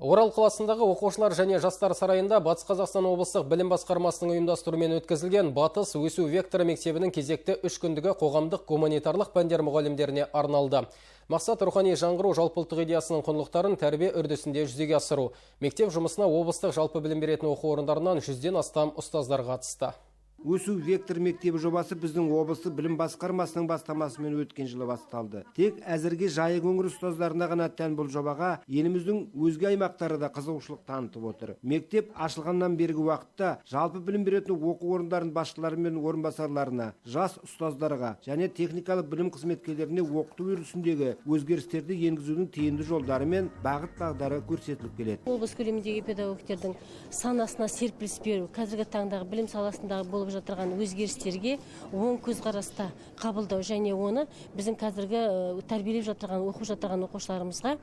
Орал қаласындағы оқушылар және жастар сарайында Батыс Қазақстан облыстық білім басқармасының ұйымдастыруымен өткізілген Батыс өсу векторы мектебінің кезекті 3 күндігі қоғамдық гуманитарлық пәндер мұғалімдеріне арналды. Мақсат рухани жаңғыру жалпыұлттық идеясының құндылықтарын тәрбие үрдісінде жүзеге асыру. Мектеп жұмысына облыстық жалпы білім беретін оқу орындарынан 100-ден астам ұстаздар қатысты. Өсу вектор мектебі жобасы біздің облысы білім басқармасының бастамасымен өткен жылы басталды. Тек әзірге Жайық өңірі ұстаздарына ғана тән бұл жобаға еліміздің өзге аймақтары да қызығушылық танытып отыр. Мектеп ашылғаннан бергі уақытта жалпы білім беретін оқу орындарының басшылары мен орынбасарларына, жас ұстаздарға және техникалық білім қызметкерлеріне оқыту үрдісіндегі өзгерістерді енгізудің тиімді жолдары мен бағыт-бағдары көрсетіліп келеді. Облыс көлеміндегі педагогтердің санасына серпіліс беру, қазіргі таңдағы білім саласындағы болып жатырған өзгерістерге оң көзқараста қабылдау және оны біздің қазіргі тәрбиелеп жатырған оқушыларымызға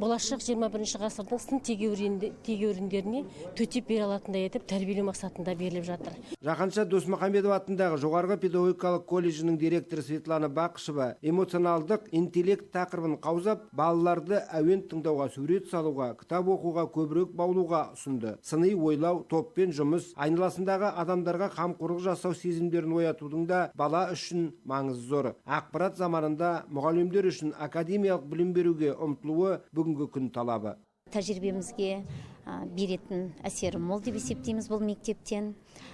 болашақ 21 ғасырдың сын тегеуріндеріне төтеп бере алатындай етіп тәрбиелеу мақсатында беріліп жатыр. Жақанша Досмұхамедов атындағы жоғарғы педагогикалық колледжінің директоры Светлана Бақышева эмоционалдық интеллект тақырыбын қаузап, балаларды әуен тыңдауға, сурет салуға, кітап оқуға көбірек баулуға ұсынды. Сыни ойлау, топпен жұмыс, айналасындағы адамдарға қамқорлық жасау сезімдерін оятудың да бала үшін маңызы зор. Ақпарат заманында мұғалімдер үшін академиялық білім беруге ұмтылуы бүгінгі күн талабы. Тәжірибемізге беретін әсері мол деп есептейміз бұл мектептен.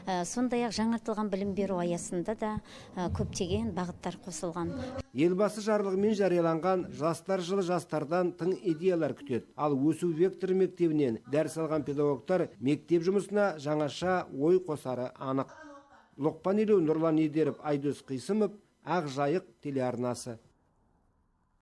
Сондай-ақ жаңартылған білім беру аясында да көптеген бағыттар қосылған. Елбасы жарлығымен жарияланған жастар жылы жастардан тың идеялар күтеді. Ал өсу векторы мектебінен дәріс алған педагогтар мектеп жұмысына жаңаша ой қосары анық. Лұқпан Елеу, Нұрлан Едеров, Айдос Қисымов, Ақ Жайық телеарнасы.